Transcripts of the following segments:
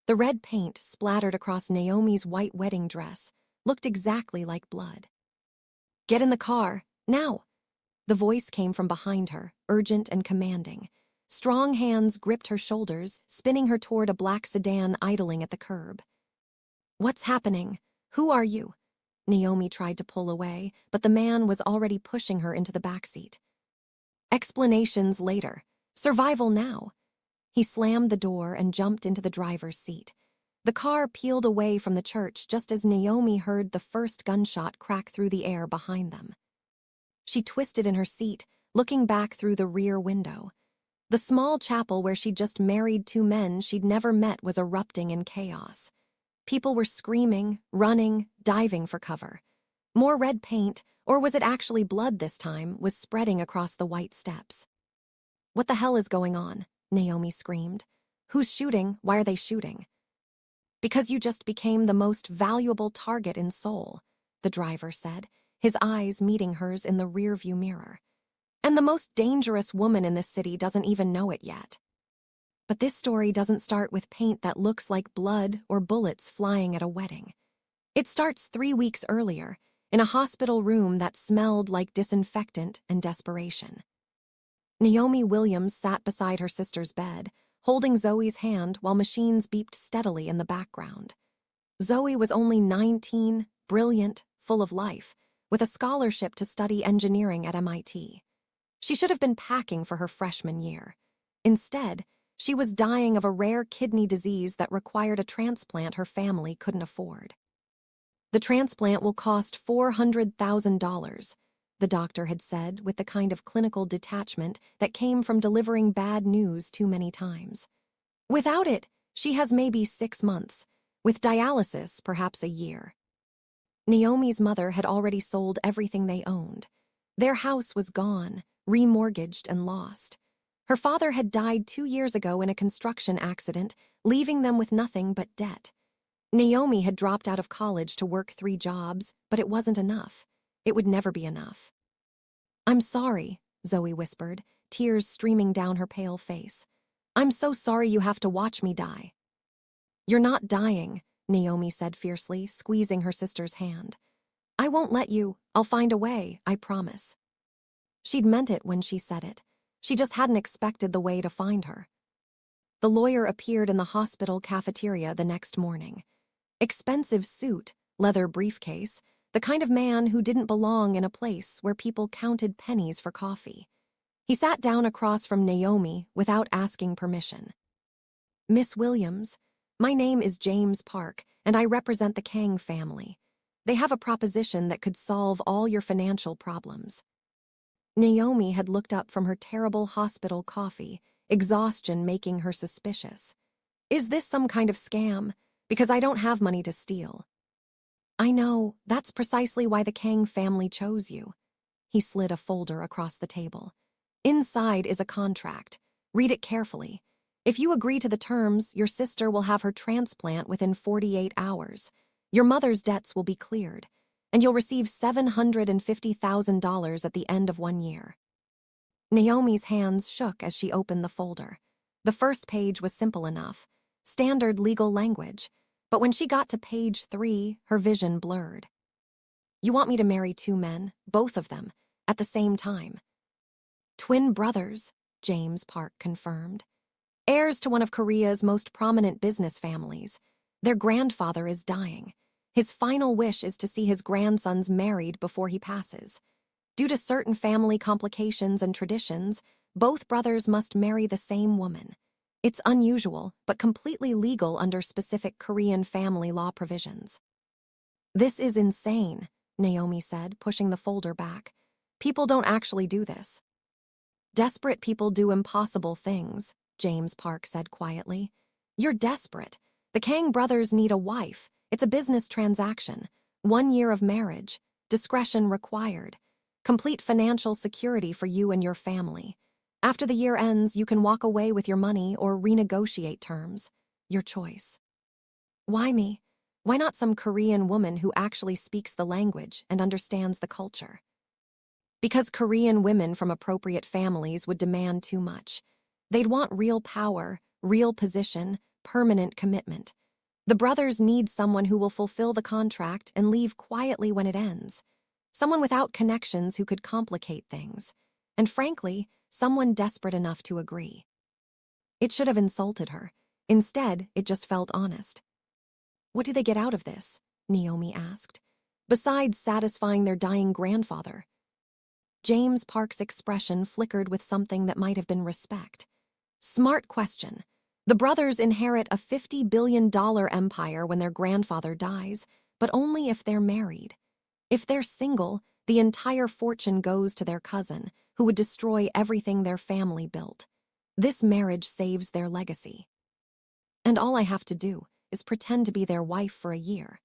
The red paint splattered across Naomi's white wedding dress looked exactly like blood. "Get in the car, now!" The voice came from behind her, urgent and commanding. Strong hands gripped her shoulders, spinning her toward a black sedan idling at the curb. "What's happening? Who are you?" Naomi tried to pull away, but the man was already pushing her into the backseat. "Explanations later. Survival now." He slammed the door and jumped into the driver's seat. The car peeled away from the church just as Naomi heard the first gunshot crack through the air behind them. She twisted in her seat, looking back through the rear window. The small chapel where she'd just married two men she'd never met was erupting in chaos. People were screaming, running, diving for cover. More red paint, or was it actually blood this time, was spreading across the white steps. "What the hell is going on?" Naomi screamed. "Who's shooting? Why are they shooting?" "Because you just became the most valuable target in Seoul," the driver said, his eyes meeting hers in the rearview mirror. "And the most dangerous woman in this city doesn't even know it yet." But this story doesn't start with paint that looks like blood or bullets flying at a wedding. It starts 3 weeks earlier, in a hospital room that smelled like disinfectant and desperation. Naomi Williams sat beside her sister's bed, holding Zoe's hand while machines beeped steadily in the background. Zoe was only 19, brilliant, full of life, with a scholarship to study engineering at MIT. She should have been packing for her freshman year. Instead, she was dying of a rare kidney disease that required a transplant her family couldn't afford. "The transplant will cost $400,000, the doctor had said with the kind of clinical detachment that came from delivering bad news too many times. "Without it, she has maybe 6 months. With dialysis, perhaps a year." Naomi's mother had already sold everything they owned. Their house was gone, remortgaged and lost. Her father had died 2 years ago in a construction accident, leaving them with nothing but debt. Naomi had dropped out of college to work 3 jobs, but it wasn't enough. It would never be enough. "I'm sorry," Zoe whispered, tears streaming down her pale face. "I'm so sorry you have to watch me die." "You're not dying," Naomi said fiercely, squeezing her sister's hand. "I won't let you. I'll find a way, I promise." She'd meant it when she said it. She just hadn't expected the way to find her. The lawyer appeared in the hospital cafeteria the next morning. Expensive suit, leather briefcase, the kind of man who didn't belong in a place where people counted pennies for coffee. He sat down across from Naomi without asking permission. "Miss Williams, my name is James Park, and I represent the Kang family. They have a proposition that could solve all your financial problems." Naomi had looked up from her terrible hospital coffee, exhaustion making her suspicious. "Is this some kind of scam? Because I don't have money to steal." "I know, that's precisely why the Kang family chose you." He slid a folder across the table. "Inside is a contract. Read it carefully. If you agree to the terms, your sister will have her transplant within 48 hours. Your mother's debts will be cleared, and you'll receive $750,000 at the end of 1 year. Naomi's hands shook as she opened the folder. The first page was simple enough, standard legal language, but when she got to page 3, her vision blurred. "You want me to marry 2 men, both of them, at the same time." "Twin brothers," James Park confirmed. "Heirs to one of Korea's most prominent business families. Their grandfather is dying. His final wish is to see his grandsons married before he passes. Due to certain family complications and traditions, both brothers must marry the same woman. It's unusual, but completely legal under specific Korean family law provisions." "This is insane," Naomi said, pushing the folder back. "People don't actually do this." "Desperate people do impossible things," James Park said quietly. "You're desperate. The Kang brothers need a wife. It's a business transaction. 1 year of marriage. Discretion required. Complete financial security for you and your family. After the year ends, you can walk away with your money or renegotiate terms. Your choice." "Why me? Why not some Korean woman who actually speaks the language and understands the culture?" "Because Korean women from appropriate families would demand too much. They'd want real power, real position, permanent commitment. The brothers need someone who will fulfill the contract and leave quietly when it ends. Someone without connections who could complicate things. And frankly, someone desperate enough to agree. It should have insulted her. Instead, it just felt honest. "What do they get out of this?" Naomi asked. "Besides satisfying their dying grandfather." James Park's expression flickered with something that might have been respect. "Smart question. The brothers inherit a $50 billion empire when their grandfather dies, but only if they're married. If they're single, the entire fortune goes to their cousin, who would destroy everything their family built. This marriage saves their legacy. And all I have to do is pretend to be their wife for a year."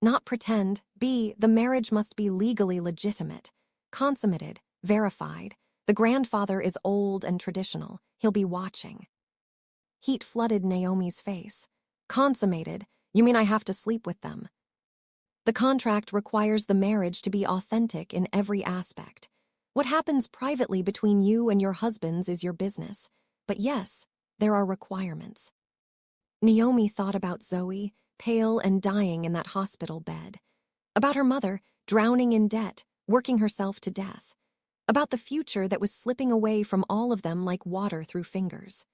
Not pretend, the marriage must be legally legitimate, consummated, verified. The grandfather is old and traditional. He'll be watching. Heat flooded Naomi's face. "Consummated? You mean I have to sleep with them?" "The contract requires the marriage to be authentic in every aspect. What happens privately between you and your husbands is your business. But yes, there are requirements." Naomi thought about Zoe, pale and dying in that hospital bed. About her mother, drowning in debt, working herself to death. About the future that was slipping away from all of them like water through fingers.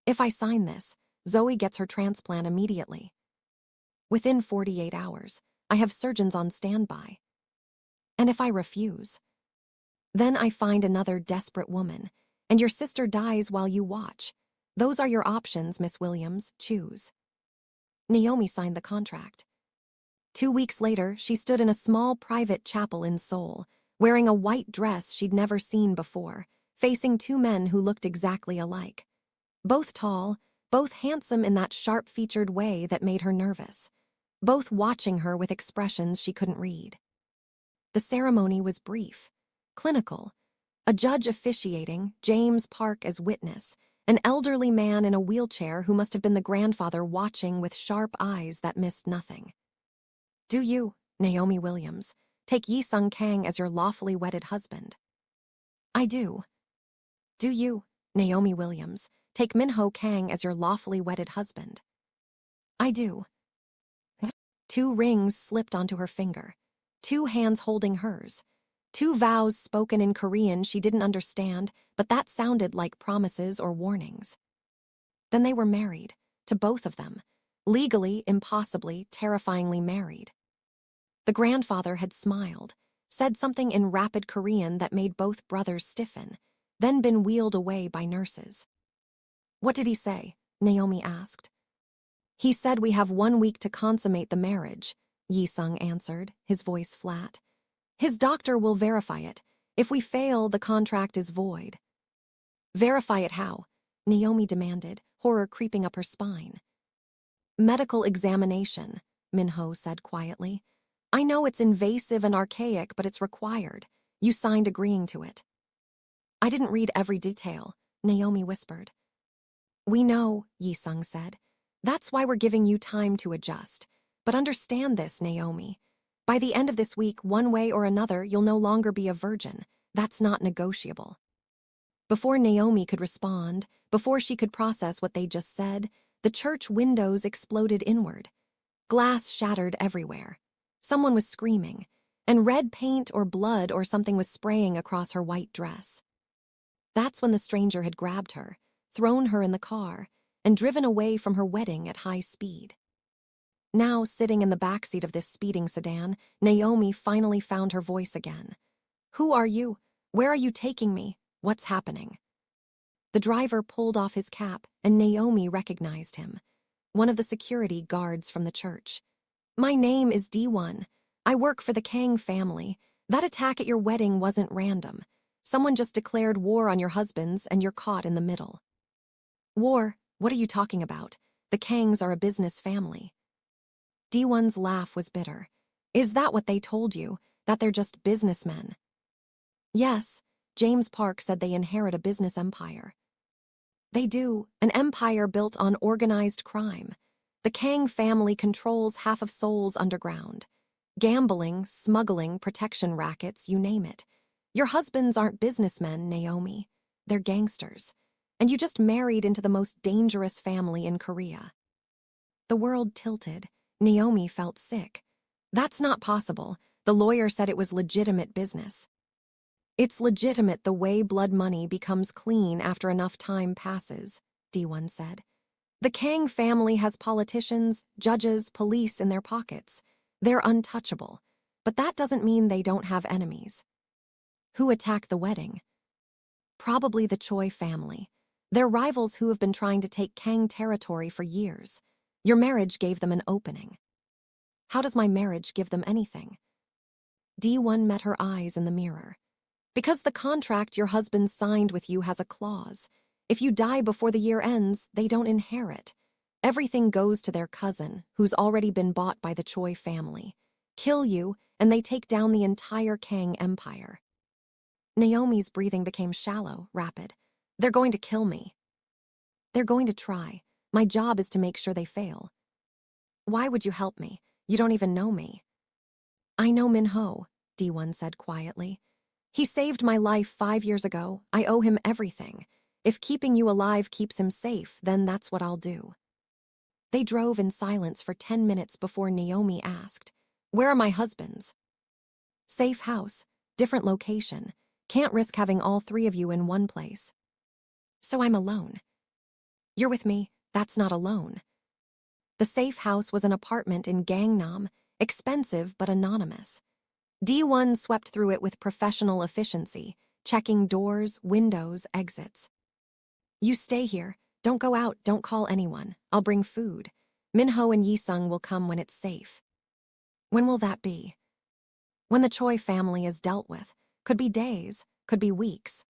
"If I sign this, Zoe gets her transplant immediately. Within 48 hours, I have surgeons on standby. And if I refuse, then I find another desperate woman, and your sister dies while you watch. Those are your options, Miss Williams. Choose." Naomi signed the contract. 2 weeks later, she stood in a small private chapel in Seoul, wearing a white dress she'd never seen before, facing two men who looked exactly alike. Both tall, both handsome in that sharp-featured way that made her nervous. Both watching her with expressions she couldn't read. The ceremony was brief, clinical. A judge officiating, James Park as witness, an elderly man in a wheelchair who must have been the grandfather watching with sharp eyes that missed nothing. "Do you, Naomi Williams, take Jae-sung Kang as your lawfully wedded husband?" "I do." "Do you, Naomi Williams, take Minho Kang as your lawfully wedded husband?" "I do." 2 rings slipped onto her finger, 2 hands holding hers. 2 vows spoken in Korean she didn't understand, but that sounded like promises or warnings. Then they were married, to both of them. Legally, impossibly, terrifyingly married. The grandfather had smiled, said something in rapid Korean that made both brothers stiffen, then been wheeled away by nurses. "What did he say?" Naomi asked. "He said we have 1 week to consummate the marriage," Jae-sung answered, his voice flat. "His doctor will verify it. If we fail, the contract is void." "Verify it how?" Naomi demanded, horror creeping up her spine. "Medical examination," Minho said quietly. "I know it's invasive and archaic, but it's required. You signed agreeing to it." "I didn't read every detail," Naomi whispered. "We know," Jae-sung said. "That's why we're giving you time to adjust. But understand this, Naomi. By the end of this week, one way or another, you'll no longer be a virgin. That's not negotiable." Before Naomi could respond, before she could process what they just said, the church windows exploded inward. Glass shattered everywhere. Someone was screaming, and red paint or blood or something was spraying across her white dress. That's when the stranger had grabbed her, thrown her in the car, and driven away from her wedding at high speed. Now, sitting in the backseat of this speeding sedan, Naomi finally found her voice again. "Who are you? Where are you taking me? What's happening?" The driver pulled off his cap, and Naomi recognized him. One of the security guards from the church. "My name is D1. I work for the Kang family. That attack at your wedding wasn't random. Someone just declared war on your husbands, and you're caught in the middle." "War? What are you talking about? The Kangs are a business family." D1's laugh was bitter. "Is that what they told you? That they're just businessmen?" "Yes, James Park said they inherit a business empire." "They do, an empire built on organized crime. The Kang family controls half of Seoul's underground. Gambling, smuggling, protection rackets, you name it. Your husbands aren't businessmen, Naomi. They're gangsters. And you just married into the most dangerous family in Korea. The world tilted. Naomi felt sick. That's not possible. The lawyer said it was legitimate business. It's legitimate the way blood money becomes clean after enough time passes, D1 said. The Kang family has politicians, judges, police in their pockets. They're untouchable. But that doesn't mean they don't have enemies. Who attacked the wedding? Probably the Choi family. They're rivals who have been trying to take Kang territory for years. Your marriage gave them an opening. How does my marriage give them anything? D1 met her eyes in the mirror. Because the contract your husband signed with you has a clause. If you die before the year ends, they don't inherit. Everything goes to their cousin, who's already been bought by the Choi family. Kill you, and they take down the entire Kang empire. Naomi's breathing became shallow, rapid. They're going to kill me. They're going to try. My job is to make sure they fail. Why would you help me? You don't even know me. I know Min-ho, D1 said quietly. He saved my life 5 years ago. I owe him everything. If keeping you alive keeps him safe, then that's what I'll do. They drove in silence for 10 minutes before Naomi asked, Where are my husbands? Safe house, different location. Can't risk having all 3 of you in one place. So I'm alone. You're with me, that's not alone. The safe house was an apartment in Gangnam, expensive but anonymous. D1 swept through it with professional efficiency, checking doors, windows, exits. You stay here. Don't go out, don't call anyone. I'll bring food. Min-ho and Jae-sung will come when it's safe. When will that be? When the Choi family is dealt with. Could be days, could be weeks.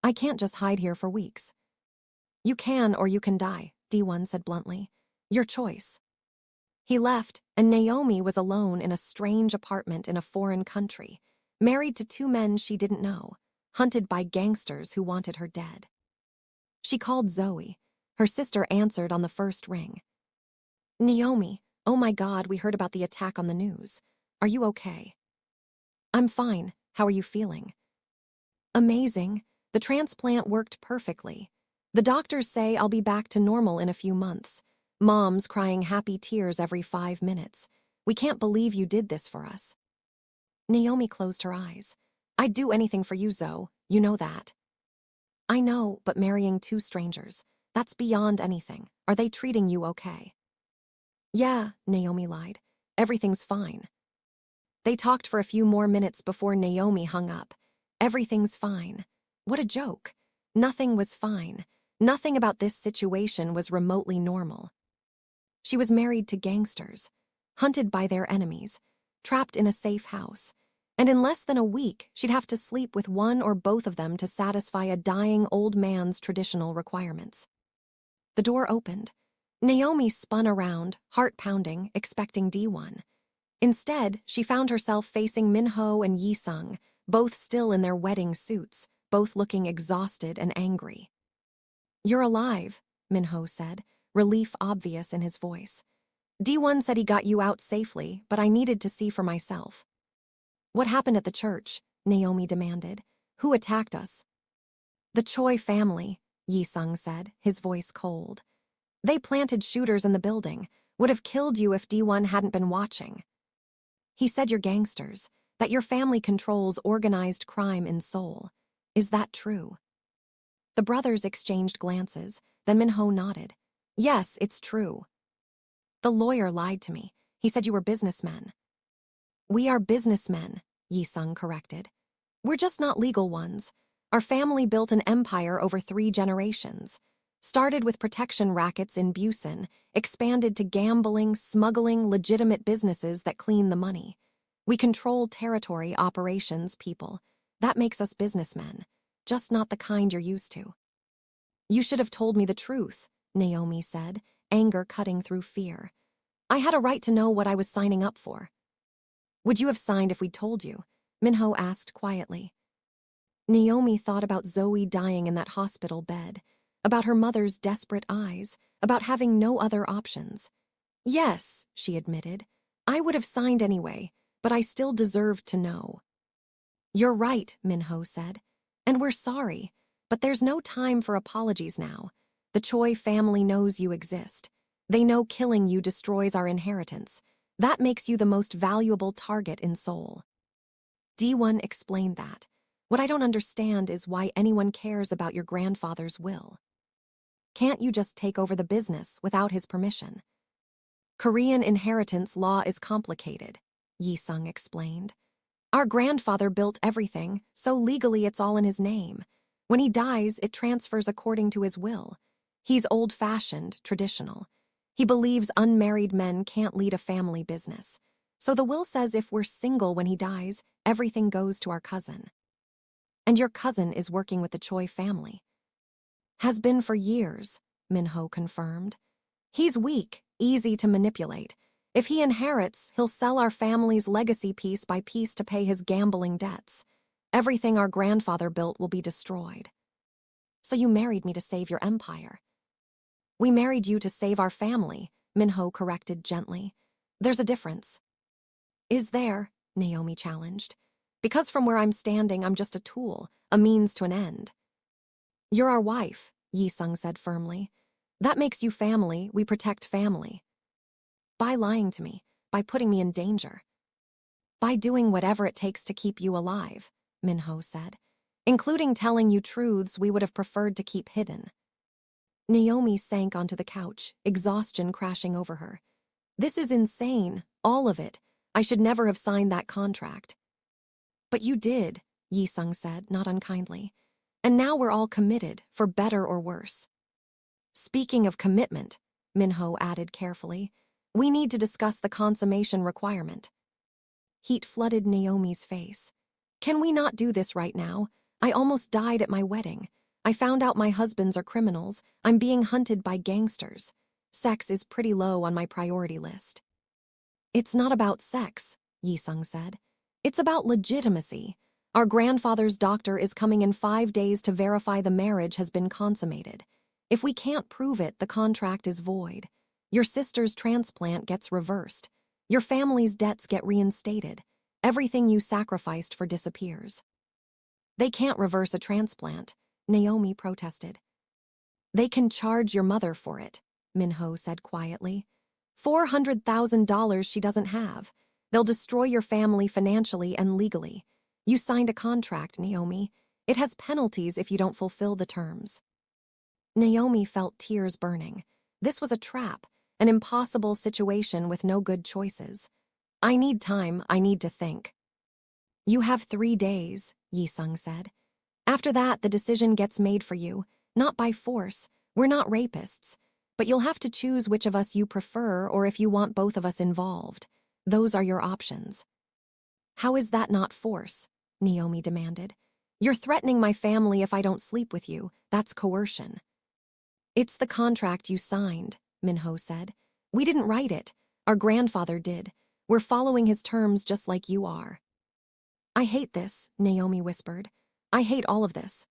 I can't just hide here for weeks. You can or you can die, D1 said bluntly. Your choice. He left, and Naomi was alone in a strange apartment in a foreign country, married to 2 men she didn't know, hunted by gangsters who wanted her dead. She called Zoe. Her sister answered on the first ring. Naomi, oh my God, we heard about the attack on the news. Are you okay? I'm fine. How are you feeling? Amazing. The transplant worked perfectly. The doctors say I'll be back to normal in a few months. Mom's crying happy tears every 5 minutes. We can't believe you did this for us. Naomi closed her eyes. I'd do anything for you, Zoe. You know that. I know, but marrying 2 strangers, that's beyond anything. Are they treating you okay? Yeah, Naomi lied. Everything's fine. They talked for a few more minutes before Naomi hung up. Everything's fine. What a joke. Nothing was fine. Nothing about this situation was remotely normal. She was married to gangsters, hunted by their enemies, trapped in a safe house, and in less than a week she'd have to sleep with one or both of them to satisfy a dying old man's traditional requirements. The door opened. Naomi spun around, heart pounding, expecting D1. Instead, she found herself facing Min-ho and Jae-sung, both still in their wedding suits, both looking exhausted and angry. You're alive, Min-ho said, relief obvious in his voice. D1 said he got you out safely, but I needed to see for myself. What happened at the church? Naomi demanded. Who attacked us? The Choi family, Jae-sung said, his voice cold. They planted shooters in the building, would have killed you if D1 hadn't been watching. He said you're gangsters, that your family controls organized crime in Seoul. Is that true? The brothers exchanged glances, then Min-ho nodded. Yes, it's true. The lawyer lied to me. He said you were businessmen. We are businessmen, Jae-sung corrected. We're just not legal ones. Our family built an empire over 3 generations. Started with protection rackets in Busan, expanded to gambling, smuggling, legitimate businesses that clean the money. We control territory, operations, people. That makes us businessmen, just not the kind you're used to. You should have told me the truth, Naomi said, anger cutting through fear. I had a right to know what I was signing up for. Would you have signed if we'd told you? Min-ho asked quietly. Naomi thought about Zoe dying in that hospital bed, about her mother's desperate eyes, about having no other options. Yes, she admitted. I would have signed anyway, but I still deserved to know. You're right, Min-ho said. And we're sorry, But there's no time for apologies now. The Choi family knows you exist. They know killing you destroys our inheritance. That makes you the most valuable target in Seoul. D1 explained that. What I don't understand is why anyone cares about your grandfather's will. Can't you just take over the business without his permission? Korean inheritance law is complicated, Jae-sung explained. Our grandfather built everything, so legally it's all in his name. When he dies, it transfers according to his will. He's old-fashioned, traditional. He believes unmarried men can't lead a family business. So the will says if we're single when he dies, everything goes to our cousin. And your cousin is working with the Choi family. Has been for years, Minho confirmed. He's weak, easy to manipulate. If he inherits, he'll sell our family's legacy piece by piece to pay his gambling debts. Everything our grandfather built will be destroyed. So you married me to save your empire. We married you to save our family, Minho corrected gently. There's a difference. Is there? Naomi challenged. Because from where I'm standing, I'm just a tool, a means to an end. You're our wife, Jae-sung said firmly. That makes you family, we protect family. By lying to me, by putting me in danger. By doing whatever it takes to keep you alive, Minho said, including telling you truths we would have preferred to keep hidden. Naomi sank onto the couch, exhaustion crashing over her. This is insane, all of it. I should never have signed that contract. But you did, Jae-sung said, not unkindly. And now we're all committed, for better or worse. Speaking of commitment, Minho added carefully, we need to discuss the consummation requirement. Heat flooded Naomi's face. Can we not do this right now? I almost died at my wedding. I found out my husbands are criminals. I'm being hunted by gangsters. Sex is pretty low on my priority list. It's not about sex, Jae-sung said. It's about legitimacy. Our grandfather's doctor is coming in 5 days to verify the marriage has been consummated. If we can't prove it, the contract is void. Your sister's transplant gets reversed. Your family's debts get reinstated. Everything you sacrificed for disappears. They can't reverse a transplant, Naomi protested. They can charge your mother for it, Minho said quietly. $400,000 she doesn't have. They'll destroy your family financially and legally. You signed a contract, Naomi. It has penalties if you don't fulfill the terms. Naomi felt tears burning. This was a trap, an impossible situation with no good choices. I need time, I need to think. You have 3 days, Jae-sung said. After that, the decision gets made for you, not by force. We're not rapists. But you'll have to choose which of us you prefer or if you want both of us involved. Those are your options. How is that not force? Naomi demanded. You're threatening my family if I don't sleep with you. That's coercion. It's the contract you signed, Minho said. We didn't write it. Our grandfather did. We're following his terms just like you are. I hate this, Naomi whispered. I hate all of this.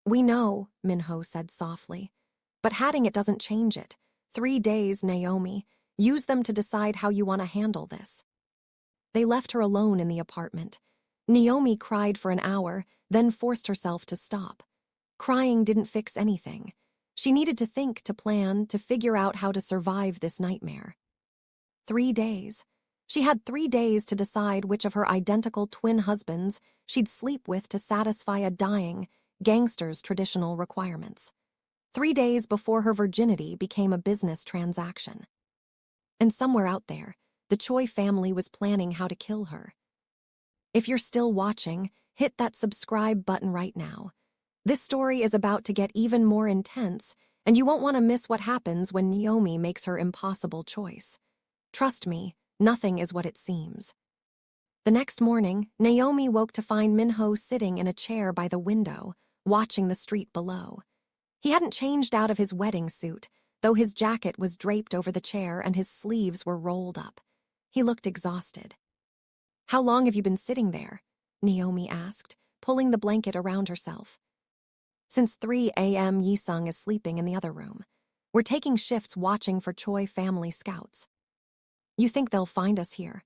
We know, Minho said softly. But having it doesn't change it. 3 days, Naomi. Use them to decide how you want to handle this. They left her alone in the apartment. Naomi cried for an hour, then forced herself to stop. Crying didn't fix anything. She needed to think, to plan, to figure out how to survive this nightmare. 3 days. She had 3 days to decide which of her identical twin husbands she'd sleep with to satisfy a dying gangster's traditional requirements. 3 days before her virginity became a business transaction. And somewhere out there, the Choi family was planning how to kill her. If you're still watching, hit that subscribe button right now. This story is about to get even more intense, and you won't want to miss what happens when Naomi makes her impossible choice. Trust me, nothing is what it seems. The next morning, Naomi woke to find Minho sitting in a chair by the window, watching the street below. He hadn't changed out of his wedding suit, though his jacket was draped over the chair and his sleeves were rolled up. He looked exhausted. How long have you been sitting there? Naomi asked, pulling the blanket around herself. Since 3 a.m., Jae-sung is sleeping in the other room. We're taking shifts watching for Choi family scouts. You think they'll find us here?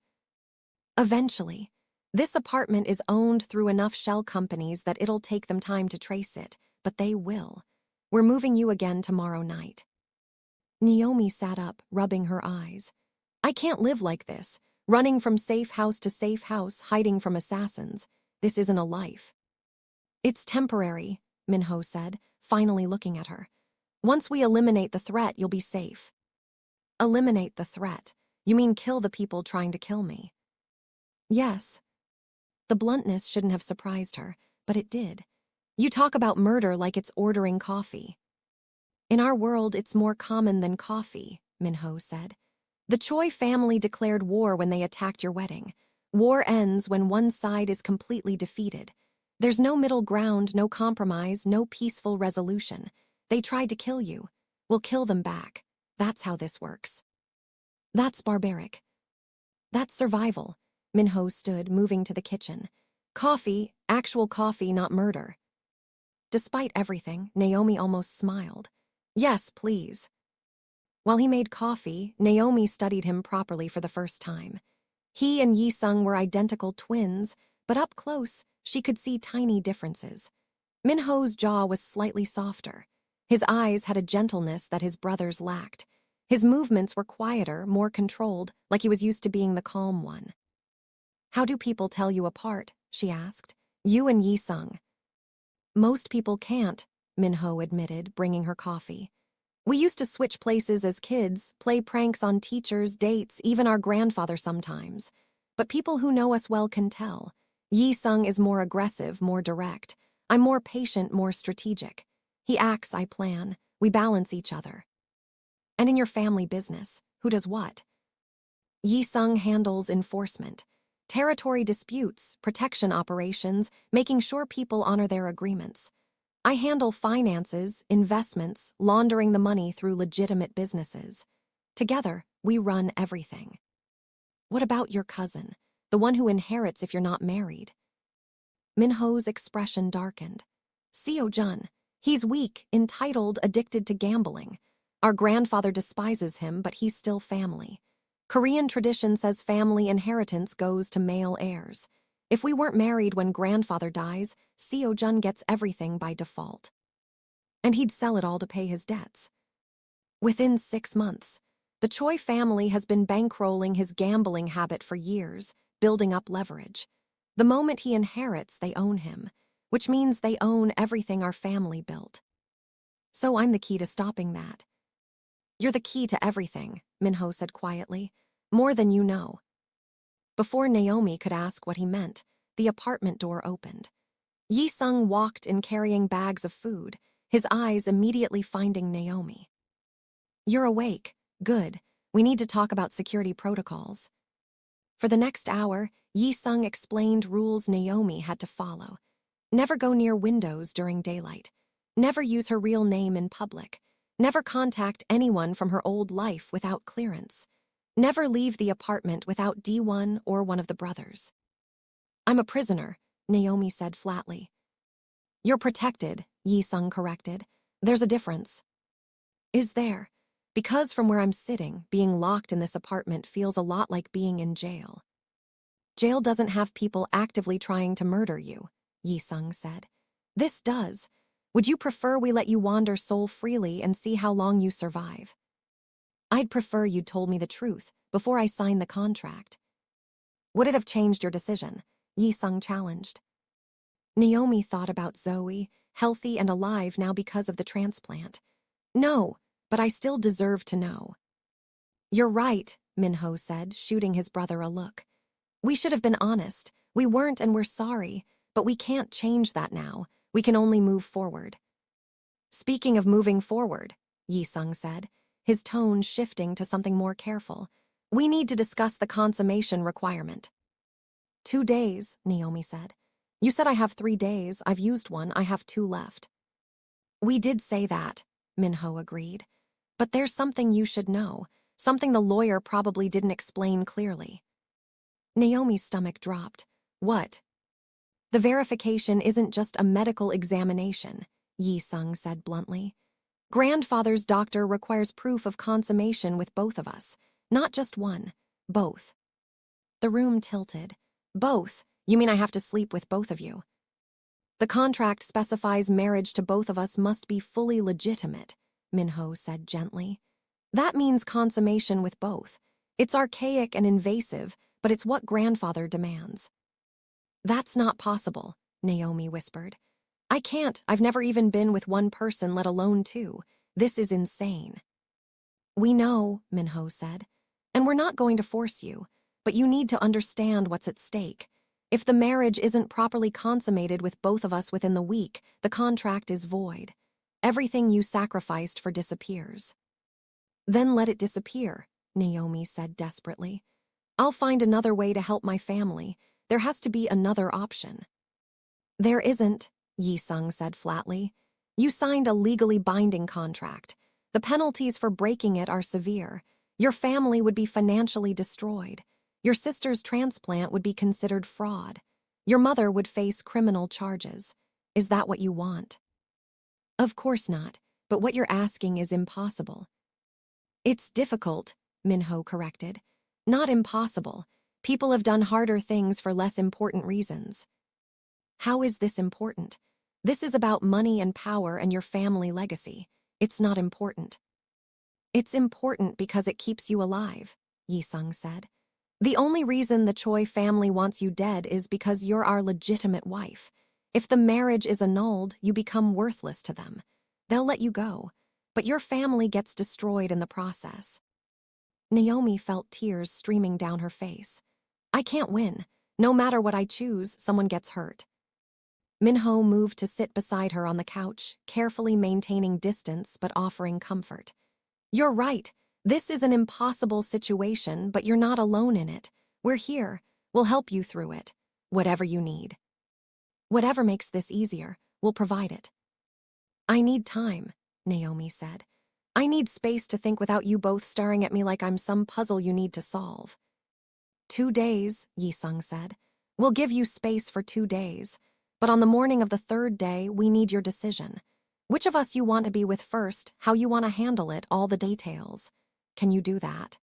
Eventually. This apartment is owned through enough shell companies that it'll take them time to trace it, but they will. We're moving you again tomorrow night. Naomi sat up, rubbing her eyes. I can't live like this, running from safe house to safe house, hiding from assassins. This isn't a life. It's temporary, Minho said, finally looking at her. Once we eliminate the threat, you'll be safe. Eliminate the threat? You mean kill the people trying to kill me? Yes. The bluntness shouldn't have surprised her, but it did. You talk about murder like it's ordering coffee. In our world, it's more common than coffee, Minho said. The Choi family declared war when they attacked your wedding. War ends when one side is completely defeated. There's no middle ground, no compromise, no peaceful resolution. They tried to kill you. We'll kill them back. That's how this works. That's barbaric. That's survival. Minho stood, moving to the kitchen. Coffee, actual coffee, not murder. Despite everything, Naomi almost smiled. Yes, please. While he made coffee, Naomi studied him properly for the first time. He and Jae-sung were identical twins, but up close, she could see tiny differences. Minho's jaw was slightly softer. His eyes had a gentleness that his brothers lacked. His movements were quieter, more controlled, like he was used to being the calm one. How do people tell you apart? She asked. You and Jae-sung. Most people can't, Minho admitted, bringing her coffee. We used to switch places as kids, play pranks on teachers, dates, even our grandfather sometimes. But people who know us well can tell. Jae-sung is more aggressive, more direct. I'm more patient, more strategic. He acts, I plan. We balance each other. And in your family business, who does what? Jae-sung handles enforcement, territory disputes, protection operations, making sure people honor their agreements. I handle finances, investments, laundering the money through legitimate businesses. Together, we run everything. What about your cousin, the one who inherits if you're not married? Minho's expression darkened. Seo-jun, he's weak, entitled, addicted to gambling. Our grandfather despises him, but he's still family. Korean tradition says family inheritance goes to male heirs. If we weren't married when grandfather dies, Seo-jun gets everything by default. And he'd sell it all to pay his debts. Within 6 months, the Choi family has been bankrolling his gambling habit for years, building up leverage. The moment he inherits, they own him, which means they own everything our family built. So I'm the key to stopping that. You're the key to everything, Minho said quietly. More than you know. Before Naomi could ask what he meant, the apartment door opened. Jae-sung walked in carrying bags of food, his eyes immediately finding Naomi. You're awake. Good. We need to talk about security protocols. For the next hour, Jae-sung explained rules Naomi had to follow. Never go near windows during daylight. Never use her real name in public. Never contact anyone from her old life without clearance. Never leave the apartment without D1 or one of the brothers. I'm a prisoner, Naomi said flatly. You're protected, Jae-sung corrected. There's a difference. Is there? Because from where I'm sitting, being locked in this apartment feels a lot like being in jail. Jail doesn't have people actively trying to murder you, Jae-sung said. This does. Would you prefer we let you wander Seoul freely and see how long you survive? I'd prefer you'd told me the truth before I signed the contract. Would it have changed your decision? Jae-sung challenged. Naomi thought about Zoe, healthy and alive now because of the transplant. No, but I still deserve to know. You're right, Minho said, shooting his brother a look. We should have been honest. We weren't and we're sorry, but we can't change that now. We can only move forward. Speaking of moving forward, Jae-sung said, his tone shifting to something more careful. We need to discuss the consummation requirement. 2 days, Naomi said. You said I have 3 days. I've used one. I have 2 left. We did say that, Minho agreed. But there's something you should know, something the lawyer probably didn't explain clearly. Naomi's stomach dropped. What? The verification isn't just a medical examination, Jae-sung said bluntly. Grandfather's doctor requires proof of consummation with both of us, not just one, both. The room tilted. Both? You mean I have to sleep with both of you? The contract specifies marriage to both of us must be fully legitimate, Minho said gently. That means consummation with both. It's archaic and invasive, but it's what grandfather demands. That's not possible, Naomi whispered. I can't. I've never even been with one person, let alone two. This is insane. We know, Minho said, and we're not going to force you, but you need to understand what's at stake. If the marriage isn't properly consummated with both of us within the week, the contract is void. Everything you sacrificed for disappears. Then let it disappear, Naomi said desperately. I'll find another way to help my family. There has to be another option. There isn't, Jae-sung said flatly. You signed a legally binding contract. The penalties for breaking it are severe. Your family would be financially destroyed. Your sister's transplant would be considered fraud. Your mother would face criminal charges. Is that what you want? Of course not, but what you're asking is impossible. It's difficult, Minho corrected. Not impossible. People have done harder things for less important reasons. How is this important? This is about money and power and your family legacy. It's not important. It's important because it keeps you alive, Jae-sung said. The only reason the Choi family wants you dead is because you're our legitimate wife. If the marriage is annulled, you become worthless to them. They'll let you go, but your family gets destroyed in the process. Naomi felt tears streaming down her face. I can't win. No matter what I choose, someone gets hurt. Minho moved to sit beside her on the couch, carefully maintaining distance but offering comfort. You're right. This is an impossible situation, but you're not alone in it. We're here. We'll help you through it. Whatever you need. Whatever makes this easier, we'll provide it. I need time, Naomi said. I need space to think without you both staring at me like I'm some puzzle you need to solve. 2 days, Jae-sung said. We'll give you space for 2 days. But on the morning of the 3rd day, we need your decision. Which of us you want to be with first, how you want to handle it, all the details. Can you do that?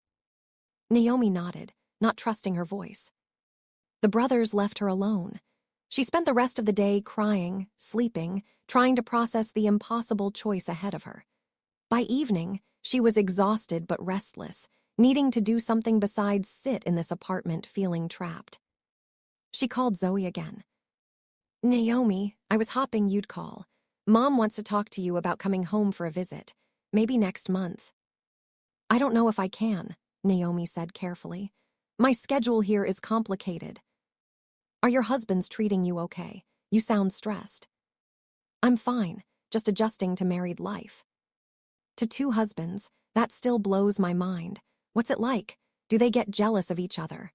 Naomi nodded, not trusting her voice. The brothers left her alone. She spent the rest of the day crying, sleeping, trying to process the impossible choice ahead of her. By evening, she was exhausted but restless, needing to do something besides sit in this apartment feeling trapped. She called Zoe again. Naomi, I was hoping you'd call. Mom wants to talk to you about coming home for a visit, maybe next month. I don't know if I can, Naomi said carefully. My schedule here is complicated. Are your husbands treating you okay? You sound stressed. I'm fine, just adjusting to married life. To 2 husbands, that still blows my mind. What's it like? Do they get jealous of each other?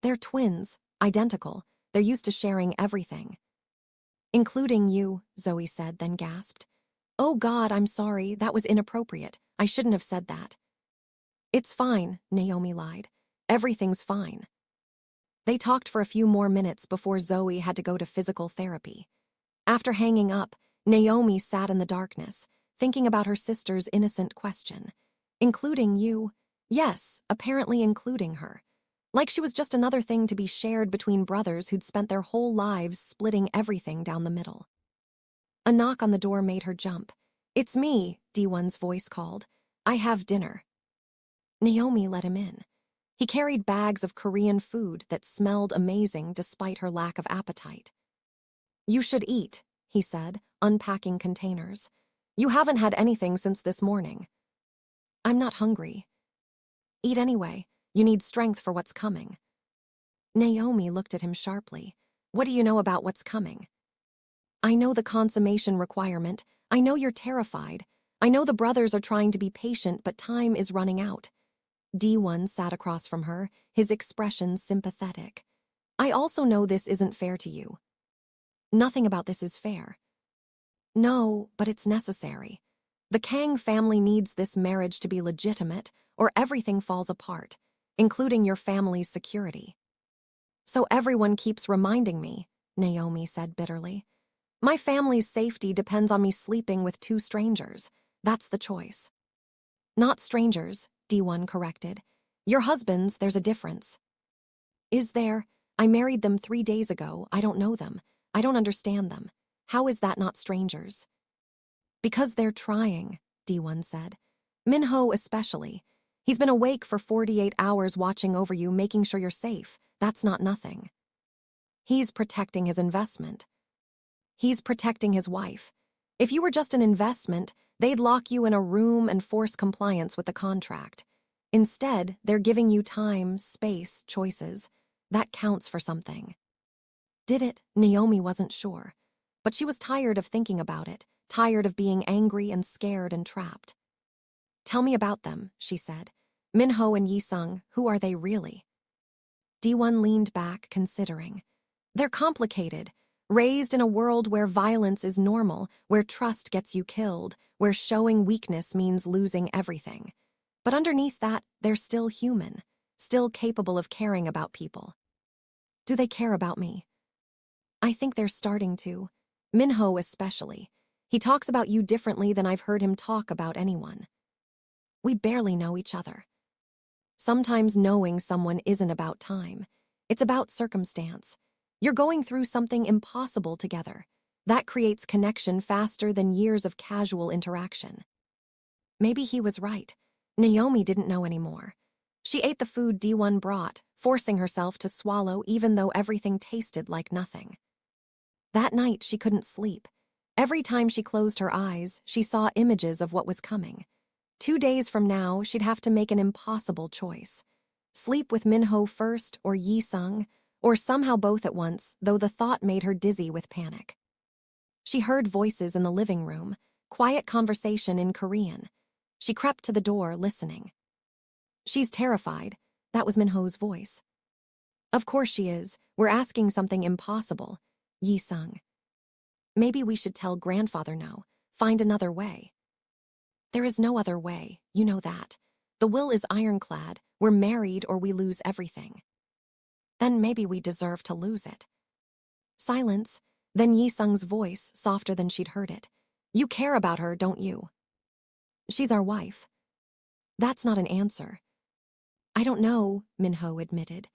They're twins, identical. They're used to sharing everything. Including you, Zoe said, then gasped. Oh God, I'm sorry, that was inappropriate. I shouldn't have said that. It's fine, Naomi lied. Everything's fine. They talked for a few more minutes before Zoe had to go to physical therapy. After hanging up, Naomi sat in the darkness, thinking about her sister's innocent question. Including you? Yes, apparently including her. Like she was just another thing to be shared between brothers who'd spent their whole lives splitting everything down the middle. A knock on the door made her jump. It's me, D1's voice called. I have dinner. Naomi let him in. He carried bags of Korean food that smelled amazing despite her lack of appetite. You should eat, he said, unpacking containers. You haven't had anything since this morning. I'm not hungry. Eat anyway. You need strength for what's coming. Naomi looked at him sharply. What do you know about what's coming? I know the consummation requirement. I know you're terrified. I know the brothers are trying to be patient, but time is running out. D1 sat across from her, his expression sympathetic. I also know this isn't fair to you. Nothing about this is fair. No, but it's necessary. The Kang family needs this marriage to be legitimate, or everything falls apart, including your family's security. So everyone keeps reminding me, Naomi said bitterly. My family's safety depends on me sleeping with 2 strangers. That's the choice. Not strangers, D1 corrected. Your husbands, there's a difference. Is there? I married them 3 days ago. I don't know them. I don't understand them. How is that not strangers? Because they're trying, D1 said. Minho especially. He's been awake for 48 hours watching over you, making sure you're safe. That's not nothing. He's protecting his investment. He's protecting his wife. If you were just an investment, they'd lock you in a room and force compliance with the contract. Instead, they're giving you time, space, choices. That counts for something. Did it? Naomi wasn't sure. But she was tired of thinking about it, tired of being angry and scared and trapped. Tell me about them, she said. Minho and Jae-sung, who are they really? D1 leaned back, considering. They're complicated. Raised in a world where violence is normal, where trust gets you killed, where showing weakness means losing everything. But underneath that, they're still human, still capable of caring about people. Do they care about me? I think they're starting to. Minho especially. He talks about you differently than I've heard him talk about anyone. We barely know each other. Sometimes knowing someone isn't about time. It's about circumstance. You're going through something impossible together. That creates connection faster than years of casual interaction. Maybe he was right. Naomi didn't know anymore. She ate the food D1 brought, forcing herself to swallow even though everything tasted like nothing. That night she couldn't sleep. Every time she closed her eyes, she saw images of what was coming. 2 days from now, she'd have to make an impossible choice. Sleep with Minho first or Jae-sung, or somehow both at once, though the thought made her dizzy with panic. She heard voices in the living room, quiet conversation in Korean. She crept to the door, listening. She's terrified. That was Minho's voice. Of course she is. We're asking something impossible. Jae-sung. Maybe we should tell grandfather no. Find another way. There is no other way, you know that. The will is ironclad. We're married or we lose everything. Then maybe we deserve to lose it. Silence, then Jae-sung's voice, softer than she'd heard it. You care about her, don't you? She's our wife. That's not an answer. I don't know, Minho admitted.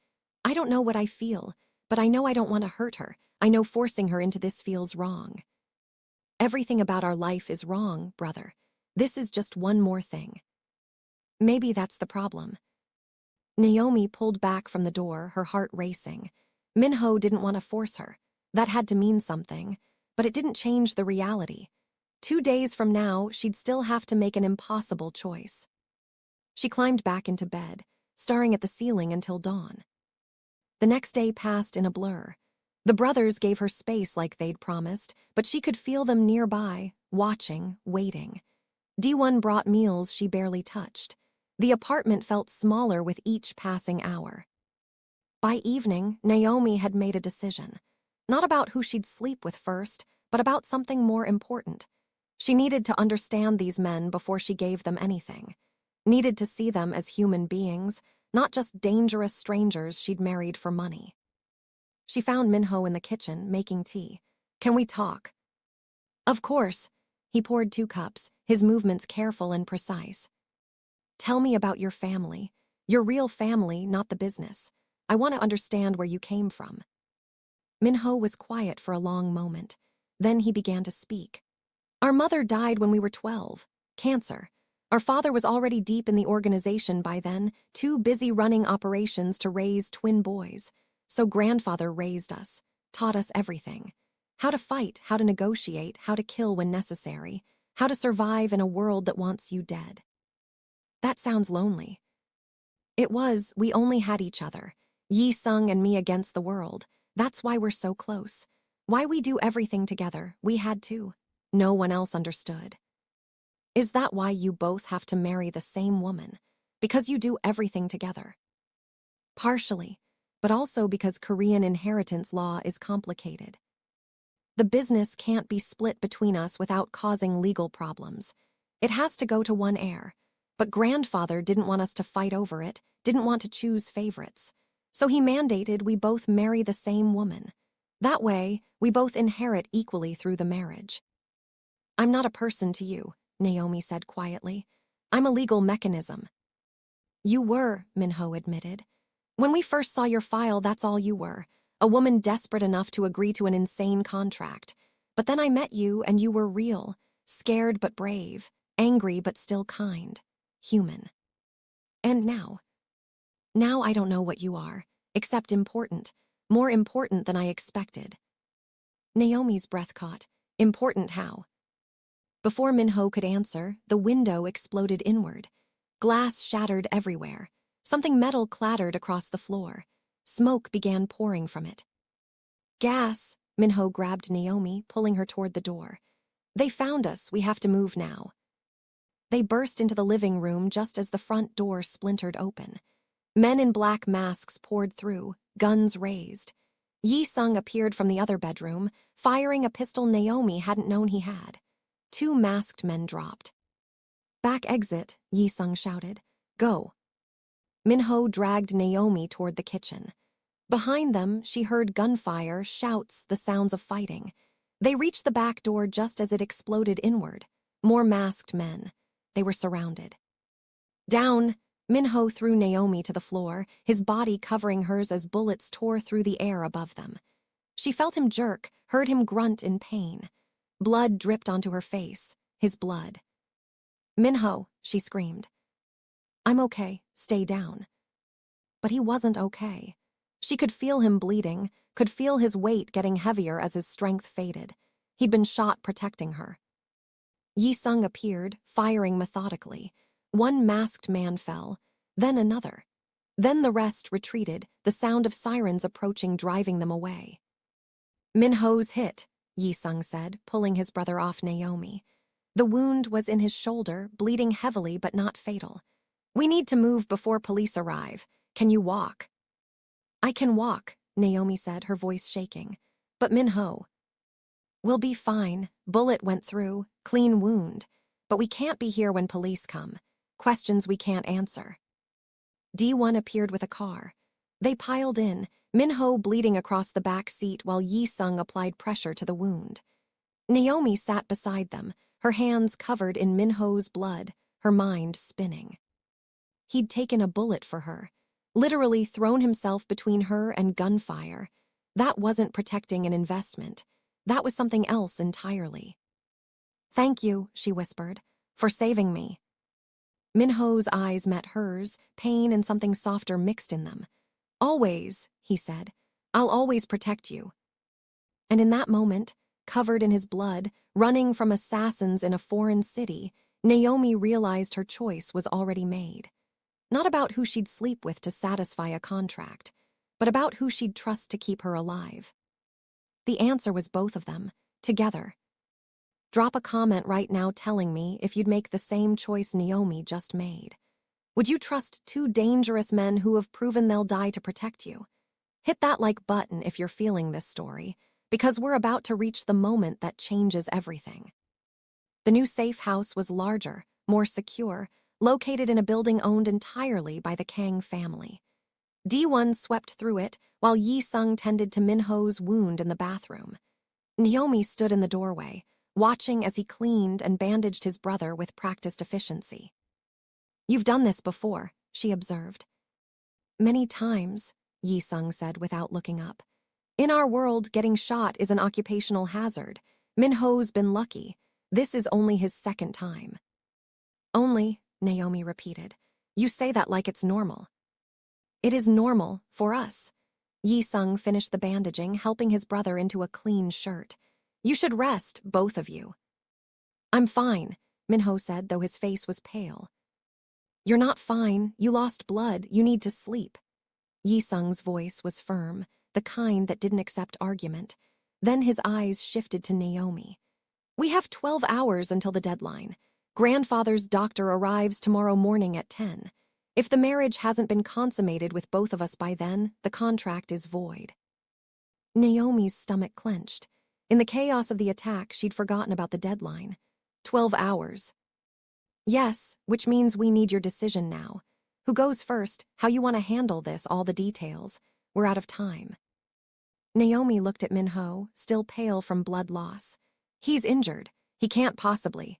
I don't know what I feel, but I know I don't want to hurt her. I know forcing her into this feels wrong. Everything about our life is wrong, brother. This is just one more thing. Maybe that's the problem. Naomi pulled back from the door, her heart racing. Minho didn't want to force her. That had to mean something, but it didn't change the reality. 2 days from now, she'd still have to make an impossible choice. She climbed back into bed, staring at the ceiling until dawn. The next day passed in a blur. The brothers gave her space like they'd promised, but she could feel them nearby, watching, waiting. D1 brought meals she barely touched. The apartment felt smaller with each passing hour. By evening, Naomi had made a decision. Not about who she'd sleep with first, but about something more important. She needed to understand these men before she gave them anything. Needed to see them as human beings, not just dangerous strangers she'd married for money. She found Minho in the kitchen, making tea. Can we talk? Of course. He poured 2 cups, his movements careful and precise. Tell me about your family. Your real family, not the business. I want to understand where you came from. Minho was quiet for a long moment. Then he began to speak. Our mother died when we were 12. Cancer. Our father was already deep in the organization by then, too busy running operations to raise twin boys. So grandfather raised us, taught us everything. How to fight, how to negotiate, how to kill when necessary, how to survive in a world that wants you dead. That sounds lonely. It was. We only had each other. Jae-sung and me against the world. That's why we're so close. Why we do everything together. We had to. No one else understood. Is that why you both have to marry the same woman? Because you do everything together? Partially, but also because Korean inheritance law is complicated. The business can't be split between us without causing legal problems. It has to go to one heir. But grandfather didn't want us to fight over it, didn't want to choose favorites. So he mandated we both marry the same woman. That way, we both inherit equally through the marriage. I'm not a person to you, Naomi said quietly. I'm a legal mechanism. You were, Minho admitted. When we first saw your file, that's all you were. a woman desperate enough to agree to an insane contract. But then I met you and you were real, scared but brave, angry but still kind, human. And now I don't know what you are, except important, more important than I expected. Naomi's breath caught. Important how? Before Minho could answer, the window exploded inward. Glass shattered everywhere. Something metal clattered across the floor. Smoke began pouring from it. Gas, Minho grabbed Naomi, pulling her toward the door. They found us, we have to move now. They burst into the living room just as the front door splintered open. Men in black masks poured through, guns raised. Jae-sung appeared from the other bedroom, firing a pistol Naomi hadn't known he had. 2 masked men dropped. Back exit, Jae-sung shouted. Go. Minho dragged Naomi toward the kitchen. Behind them, she heard gunfire, shouts, the sounds of fighting. They reached the back door just as it exploded inward. More masked men. They were surrounded. Down, Minho threw Naomi to the floor, his body covering hers as bullets tore through the air above them. She felt him jerk, heard him grunt in pain. Blood dripped onto her face, his blood. Minho, she screamed. I'm okay, stay down. But he wasn't okay. She could feel him bleeding, could feel his weight getting heavier as his strength faded. He'd been shot protecting her. Jae-sung appeared, firing methodically. 1 masked man fell, then another. Then the rest retreated, the sound of sirens approaching driving them away. Minho's hit, Jae-sung said, pulling his brother off Naomi. The wound was in his shoulder, bleeding heavily but not fatal. We need to move before police arrive. Can you walk? I can walk, Naomi said, her voice shaking. But Minho. We'll be fine. Bullet went through, clean wound. But we can't be here when police come. Questions we can't answer. D1 appeared with a car. They piled in, Minho bleeding across the back seat while Jae-sung applied pressure to the wound. Naomi sat beside them, her hands covered in Minho's blood, her mind spinning. He'd taken a bullet for her, literally thrown himself between her and gunfire. That wasn't protecting an investment. That was something else entirely. Thank you, she whispered, for saving me. Minho's eyes met hers, pain and something softer mixed in them. Always, he said, I'll always protect you. And in that moment, covered in his blood, running from assassins in a foreign city, Naomi realized her choice was already made. Not about who she'd sleep with to satisfy a contract, but about who she'd trust to keep her alive. The answer was both of them, together. Drop a comment right now telling me if you'd make the same choice Naomi just made. Would you trust 2 dangerous men who have proven they'll die to protect you? Hit that like button if you're feeling this story, because we're about to reach the moment that changes everything. The new safe house was larger, more secure, located in a building owned entirely by the Kang family. D1 swept through it while Jae-sung tended to Minho's wound in the bathroom. Naomi stood in the doorway, watching as he cleaned and bandaged his brother with practiced efficiency. You've done this before, she observed. Many times, Jae-sung said without looking up. In our world, getting shot is an occupational hazard. Minho's been lucky. This is only his 2nd time. Only, Naomi repeated. You say that like it's normal. It is normal, for us. Jae-sung finished the bandaging, helping his brother into a clean shirt. You should rest, both of you. I'm fine, Minho said, though his face was pale. You're not fine. You lost blood. You need to sleep. Jae-sung's voice was firm, the kind that didn't accept argument. Then his eyes shifted to Naomi. We have 12 hours until the deadline. Grandfather's doctor arrives tomorrow morning at 10. If the marriage hasn't been consummated with both of us by then, the contract is void. Naomi's stomach clenched. In the chaos of the attack, she'd forgotten about the deadline. 12 hours. Yes, which means we need your decision now. Who goes first, how you want to handle this, all the details. We're out of time. Naomi looked at Minho, still pale from blood loss. He's injured. He can't possibly.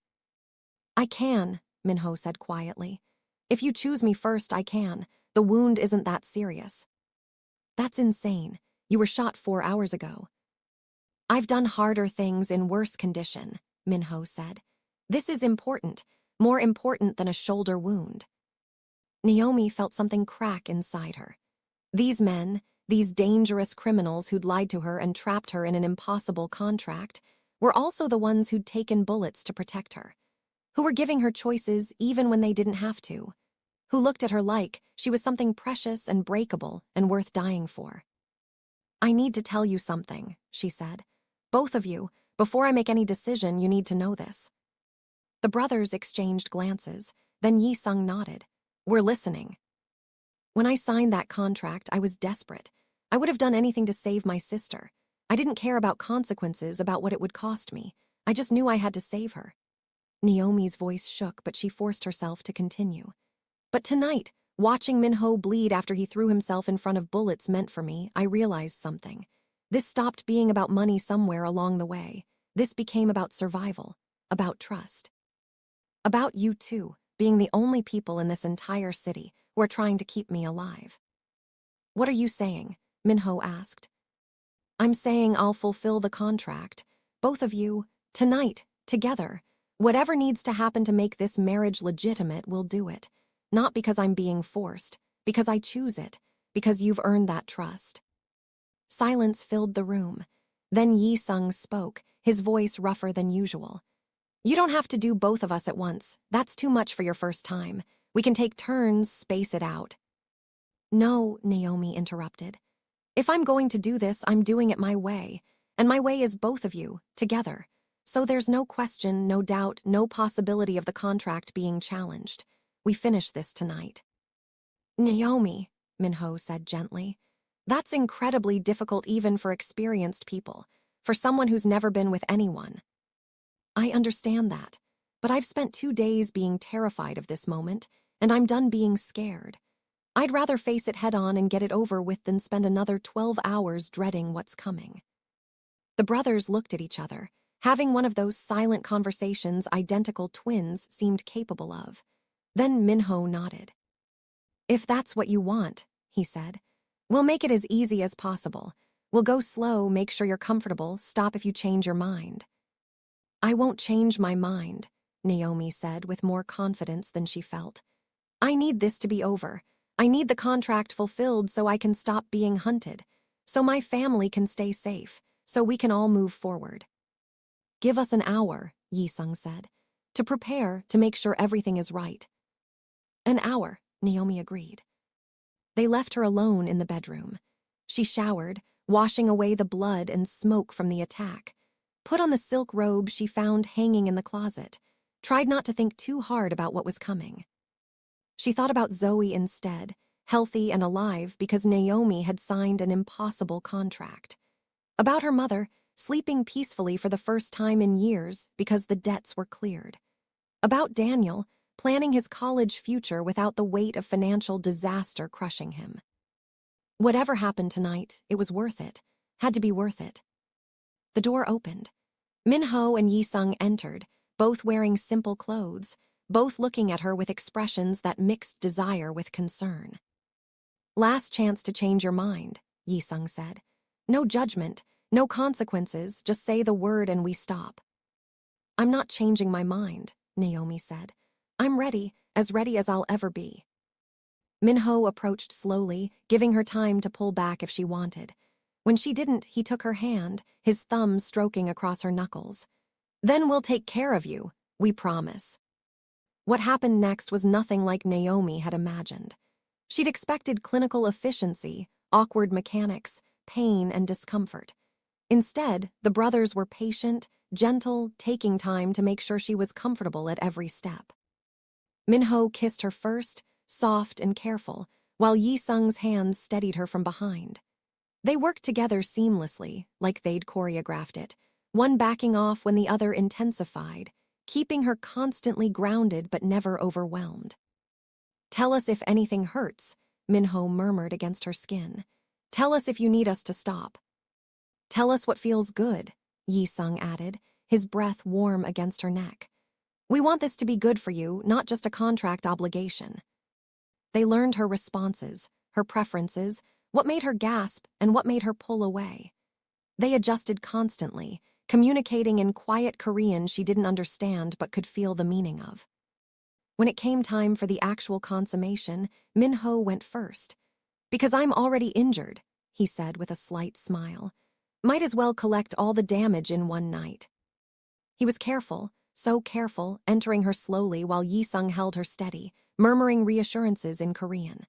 I can, Minho said quietly. If you choose me first, I can. The wound isn't that serious. That's insane. You were shot 4 hours ago. I've done harder things in worse condition, Minho said. This is important, more important than a shoulder wound. Naomi felt something crack inside her. These men, these dangerous criminals who'd lied to her and trapped her in an impossible contract, were also the ones who'd taken bullets to protect her, who were giving her choices even when they didn't have to, who looked at her like she was something precious and breakable and worth dying for. I need to tell you something, she said. Both of you, before I make any decision, you need to know this. The brothers exchanged glances, then Jae-sung nodded. We're listening. When I signed that contract, I was desperate. I would have done anything to save my sister. I didn't care about consequences, about what it would cost me. I just knew I had to save her. Naomi's voice shook, but she forced herself to continue. But tonight, watching Minho bleed after he threw himself in front of bullets meant for me, I realized something. This stopped being about money somewhere along the way. This became about survival, about trust. About you two, being the only people in this entire city who are trying to keep me alive. What are you saying? Minho asked. I'm saying I'll fulfill the contract. Both of you, tonight, together. Whatever needs to happen to make this marriage legitimate, we'll do it. Not because I'm being forced, because I choose it, because you've earned that trust. Silence filled the room. Then Jae-sung spoke, his voice rougher than usual. You don't have to do both of us at once. That's too much for your first time. We can take turns, space it out. No, Naomi interrupted. If I'm going to do this, I'm doing it my way. And my way is both of you, together. So there's no question, no doubt, no possibility of the contract being challenged. We finish this tonight. Naomi, Minho said gently. That's incredibly difficult even for experienced people, for someone who's never been with anyone. I understand that, but I've spent 2 days being terrified of this moment, and I'm done being scared. I'd rather face it head-on and get it over with than spend another 12 hours dreading what's coming. The brothers looked at each other, having one of those silent conversations identical twins seemed capable of. Then Minho nodded. If that's what you want, he said, we'll make it as easy as possible. We'll go slow, make sure you're comfortable, stop if you change your mind. I won't change my mind, Naomi said with more confidence than she felt. I need this to be over. I need the contract fulfilled so I can stop being hunted, so my family can stay safe, so we can all move forward. Give us an hour, Jae-sung said, to prepare, to make sure everything is right. An hour, Naomi agreed. They left her alone in the bedroom. She showered, washing away the blood and smoke from the attack, put on the silk robe she found hanging in the closet, tried not to think too hard about what was coming. She thought about Zoe instead, healthy and alive because Naomi had signed an impossible contract. About her mother, sleeping peacefully for the first time in years because the debts were cleared. About Daniel, planning his college future without the weight of financial disaster crushing him. Whatever happened tonight, it was worth it, had to be worth it. The door opened. Minho and Jae-sung entered, both wearing simple clothes, both looking at her with expressions that mixed desire with concern. Last chance to change your mind, Jae-sung said. No judgment, no consequences, just say the word and we stop. I'm not changing my mind, Naomi said. I'm ready as I'll ever be. Minho approached slowly, giving her time to pull back if she wanted. When she didn't, he took her hand, his thumb stroking across her knuckles. Then we'll take care of you, we promise. What happened next was nothing like Naomi had imagined. She'd expected clinical efficiency, awkward mechanics, pain and discomfort. Instead, the brothers were patient, gentle, taking time to make sure she was comfortable at every step. Minho kissed her first, soft and careful, while Jae-sung's hands steadied her from behind. They worked together seamlessly, like they'd choreographed it, one backing off when the other intensified, keeping her constantly grounded but never overwhelmed. Tell us if anything hurts, Minho murmured against her skin. Tell us if you need us to stop. Tell us what feels good, Jae-sung added, his breath warm against her neck. We want this to be good for you, not just a contract obligation. They learned her responses, her preferences, What made her gasp and what made her pull away? They adjusted constantly, communicating in quiet Korean she didn't understand but could feel the meaning of. When it came time for the actual consummation, Min-ho went first. "Because I'm already injured," he said with a slight smile. "Might as well collect all the damage in one night." He was careful, so careful, entering her slowly while Jae-sung held her steady, murmuring reassurances in Korean.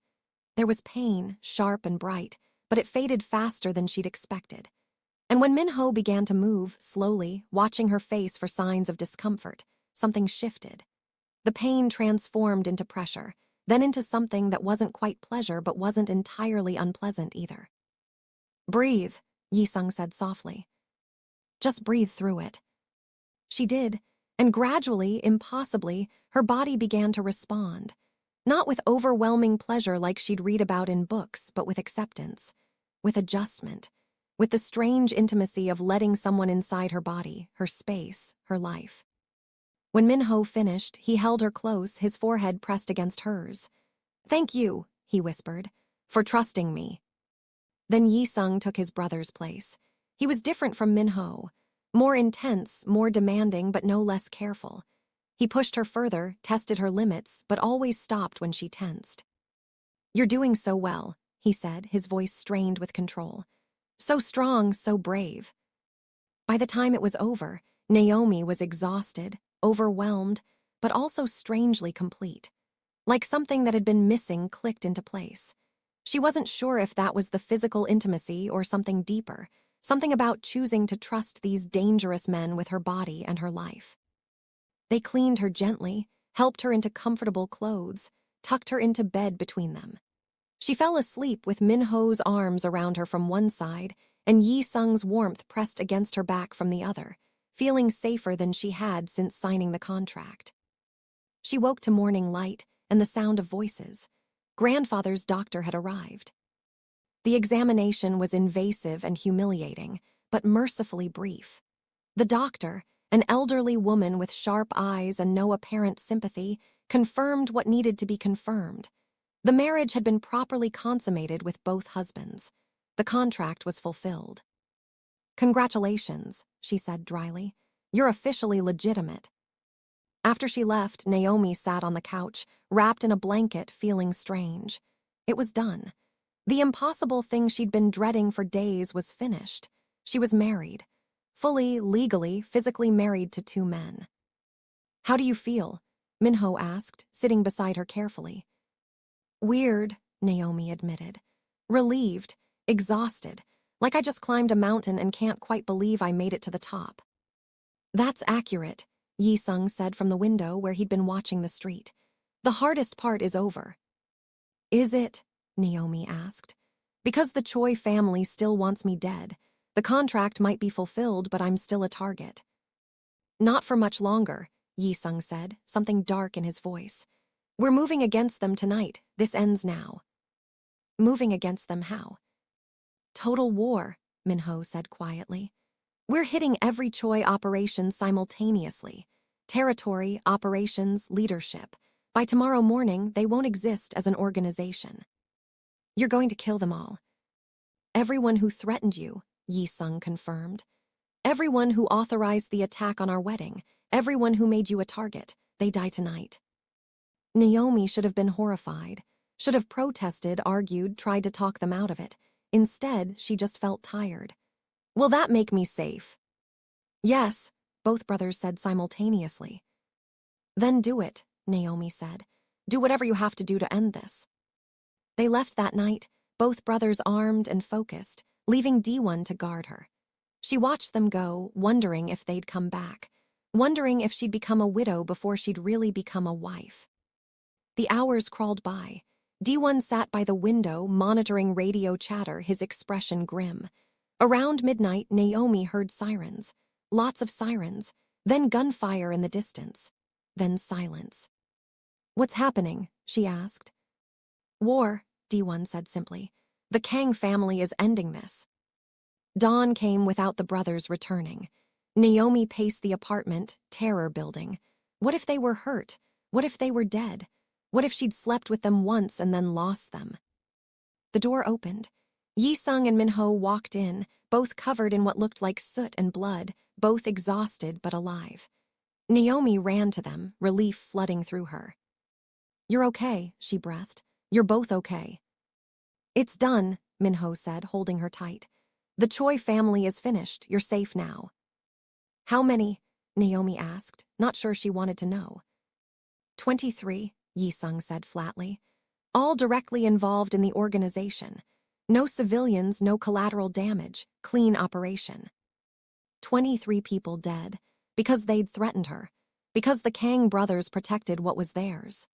There was pain, sharp and bright, but it faded faster than she'd expected. And when Min-ho began to move, slowly, watching her face for signs of discomfort, something shifted. The pain transformed into pressure, then into something that wasn't quite pleasure but wasn't entirely unpleasant either. "Breathe," Jae-sung said softly. "Just breathe through it." She did, and gradually, impossibly, her body began to respond. Not with overwhelming pleasure like she'd read about in books, but with acceptance, with adjustment, with the strange intimacy of letting someone inside her body, her space, her life. When Min-ho finished, he held her close, his forehead pressed against hers. "Thank you," he whispered, "for trusting me." Then Jae-sung took his brother's place. He was different from Min-ho. More intense, more demanding, but no less careful. He pushed her further, tested her limits, but always stopped when she tensed. "You're doing so well," he said, his voice strained with control. "So strong, so brave." By the time it was over, Naomi was exhausted, overwhelmed, but also strangely complete. Like something that had been missing clicked into place. She wasn't sure if that was the physical intimacy or something deeper, something about choosing to trust these dangerous men with her body and her life. They cleaned her gently, helped her into comfortable clothes, tucked her into bed between them. She fell asleep with Min-ho's arms around her from one side and Jae-sung's warmth pressed against her back from the other, feeling safer than she had since signing the contract. She woke to morning light and the sound of voices. Grandfather's doctor had arrived. The examination was invasive and humiliating, but mercifully brief. The doctor, an elderly woman with sharp eyes and no apparent sympathy, confirmed what needed to be confirmed. The marriage had been properly consummated with both husbands. The contract was fulfilled. "Congratulations," she said dryly. "You're officially legitimate." After she left, Naomi sat on the couch, wrapped in a blanket, feeling strange. It was done. The impossible thing she'd been dreading for days was finished. She was married. Fully, legally, physically married to two men. "How do you feel?" Min-ho asked, sitting beside her carefully. "Weird," Naomi admitted. "Relieved, exhausted, like I just climbed a mountain and can't quite believe I made it to the top." "That's accurate," Jae-sung said from the window where he'd been watching the street. "The hardest part is over." "Is it?" Naomi asked. "Because the Choi family still wants me dead. The contract might be fulfilled, but I'm still a target." "Not for much longer," Jae-sung said, something dark in his voice. "We're moving against them tonight. This ends now." "Moving against them how?" "Total war," Min-ho said quietly. "We're hitting every Choi operation simultaneously. Territory, operations, leadership. By tomorrow morning, they won't exist as an organization." "You're going to kill them all." "Everyone who threatened you," Jae-sung confirmed. "Everyone who authorized the attack on our wedding. Everyone who made you a target. They die tonight." Naomi should have been horrified, should have protested, argued, tried to talk them out of it. Instead, she just felt tired. "Will that make me safe?" "Yes," both brothers said simultaneously. "Then do it," Naomi said. "Do whatever you have to do to end this." They left that night, both brothers armed and focused, leaving D1 to guard her. She watched them go, wondering if they'd come back, wondering if she'd become a widow before she'd really become a wife. The hours crawled by. D1 sat by the window, monitoring radio chatter, his expression grim. Around midnight, Naomi heard sirens. Lots of sirens, then gunfire in the distance, then silence. "What's happening?" she asked. "War," D1 said simply. "The Kang family is ending this." Dawn came without the brothers returning. Naomi paced the apartment, terror building. What if they were hurt? What if they were dead? What if she'd slept with them once and then lost them? The door opened. Jae-sung and Minho walked in, both covered in what looked like soot and blood, both exhausted but alive. Naomi ran to them, relief flooding through her. "You're okay," she breathed. "You're both okay." "It's done," Minho said, holding her tight. "The Choi family is finished. You're safe now." "How many?" Naomi asked, not sure she wanted to know. 23, Jae-sung said flatly. "All directly involved in the organization. No civilians, no collateral damage, clean operation." 23 people dead, because they'd threatened her, because the Kang brothers protected what was theirs.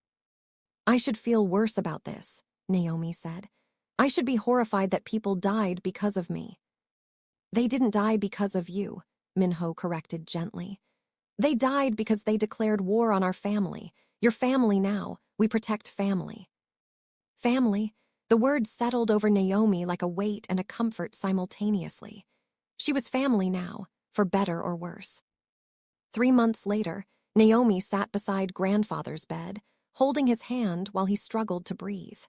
"I should feel worse about this," Naomi said. "I should be horrified that people died because of me." "They didn't die because of you," Minho corrected gently. "They died because they declared war on our family. Your family now. We protect family." Family? The word settled over Naomi like a weight and a comfort simultaneously. She was family now, for better or worse. 3 months later, Naomi sat beside grandfather's bed, holding his hand while he struggled to breathe.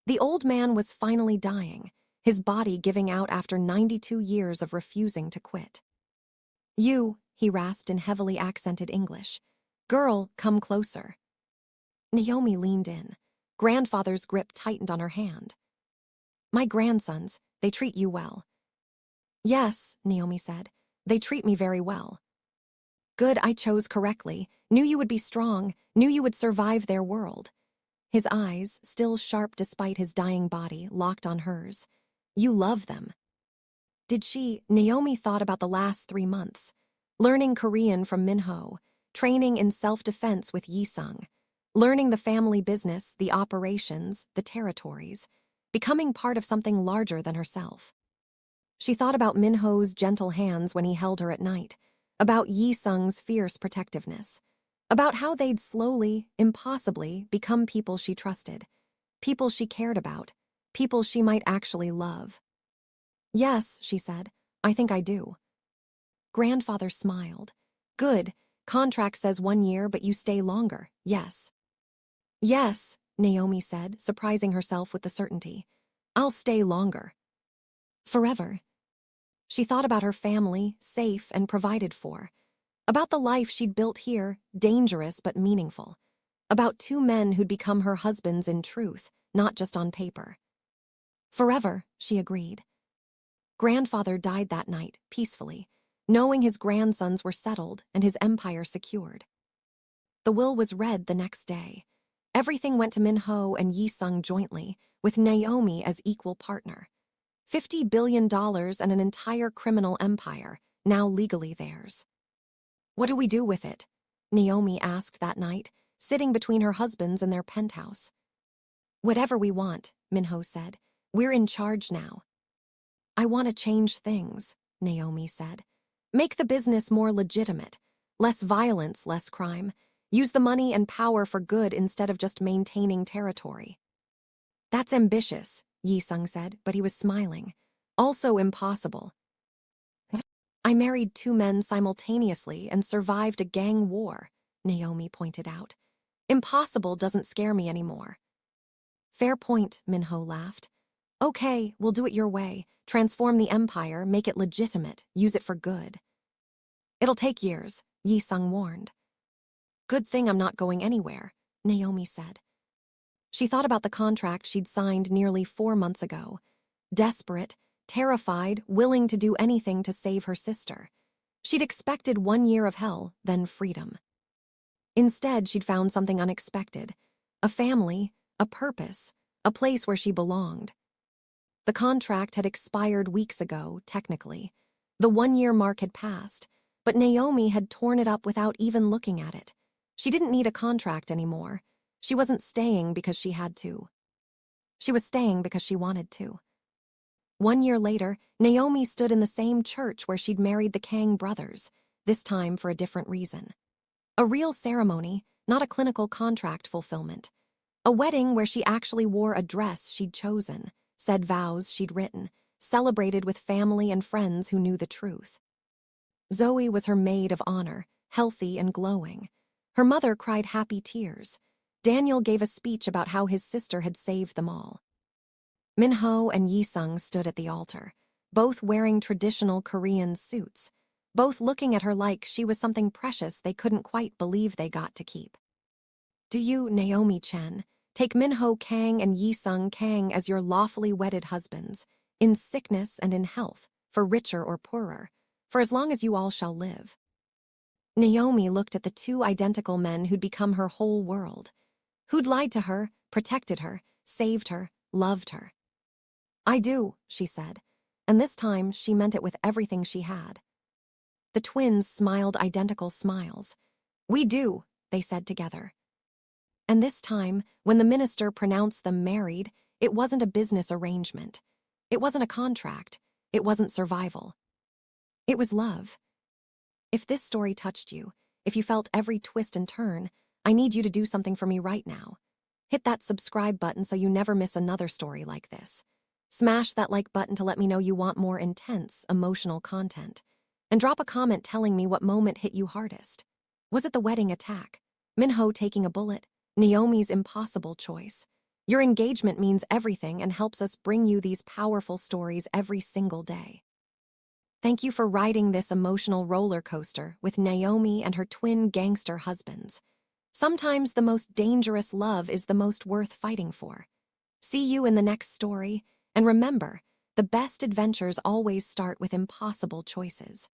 The old man was finally dying, his body giving out after 92 years of refusing to quit. "You," he rasped in heavily accented English. "Girl, come closer." Naomi leaned in. Grandfather's grip tightened on her hand. "My grandsons, they treat you well." "Yes," Naomi said. "They treat me very well." "Good, I chose correctly. Knew you would be strong, knew you would survive their world." His eyes, still sharp despite his dying body, locked on hers. "You love them." Did she? Naomi thought about the last 3 months. Learning Korean from Minho, training in self-defense with Jae-sung, learning the family business, the operations, the territories, becoming part of something larger than herself. She thought about Minho's gentle hands when he held her at night, about Jae-sung's fierce protectiveness, about how they'd slowly, impossibly, become people she trusted, people she cared about, people she might actually love. "Yes," she said, "I think I do." Grandfather smiled. "Good. Contract says 1 year, but you stay longer, yes." "Yes," Naomi said, surprising herself with the certainty. "I'll stay longer." Forever. She thought about her family, safe and provided for. About the life she'd built here, dangerous but meaningful. About 2 men who'd become her husbands in truth, not just on paper. "Forever," she agreed. Grandfather died that night, peacefully, knowing his grandsons were settled and his empire secured. The will was read the next day. Everything went to Minho and Jae-sung jointly, with Naomi as equal partner. $50 billion and an entire criminal empire, now legally theirs. "What do we do with it?" Naomi asked that night, sitting between her husbands in their penthouse. "Whatever we want," Minho said. "We're in charge now." "I want to change things," Naomi said. "Make the business more legitimate. Less violence, less crime. Use the money and power for good instead of just maintaining territory." "That's ambitious," Jae-sung said, but he was smiling. "Also impossible." "I married 2 men simultaneously and survived a gang war," Naomi pointed out. "Impossible doesn't scare me anymore." "Fair point," Minho laughed. "Okay, we'll do it your way. Transform the empire, make it legitimate, use it for good." "It'll take years," Jae-sung warned. "Good thing I'm not going anywhere," Naomi said. She thought about the contract she'd signed nearly 4 months ago. Desperate, terrified, willing to do anything to save her sister. She'd expected 1 year of hell, then freedom. Instead, she'd found something unexpected. A family, a purpose, a place where she belonged. The contract had expired weeks ago, technically. The 1-year mark had passed, but Naomi had torn it up without even looking at it. She didn't need a contract anymore. She wasn't staying because she had to. She was staying because she wanted to. 1 year later, Naomi stood in the same church where she'd married the Kang brothers, this time for a different reason. A real ceremony, not a clinical contract fulfillment. A wedding where she actually wore a dress she'd chosen, said vows she'd written, celebrated with family and friends who knew the truth. Zoe was her maid of honor, healthy and glowing. Her mother cried happy tears. Daniel gave a speech about how his sister had saved them all. Minho and Jae-sung stood at the altar, both wearing traditional Korean suits, both looking at her like she was something precious they couldn't quite believe they got to keep. Do you, Naomi Chen, take Minho Kang and Jae-sung Kang as your lawfully wedded husbands, in sickness and in health, for richer or poorer, for as long as you all shall live? Naomi looked at the two identical men who'd become her whole world, who'd lied to her, protected her, saved her, loved her. I do, she said, and this time she meant it with everything she had. The twins smiled identical smiles. We do, they said together. And this time, when the minister pronounced them married, it wasn't a business arrangement. It wasn't a contract. It wasn't survival. It was love. If this story touched you, if you felt every twist and turn, I need you to do something for me right now. Hit that subscribe button so you never miss another story like this. Smash that like button to let me know you want more intense, emotional content. And drop a comment telling me what moment hit you hardest. Was it the wedding attack? Minho taking a bullet? Naomi's impossible choice? Your engagement means everything and helps us bring you these powerful stories every single day. Thank you for riding this emotional roller coaster with Naomi and her twin gangster husbands. Sometimes the most dangerous love is the most worth fighting for. See you in the next story, and remember, the best adventures always start with impossible choices.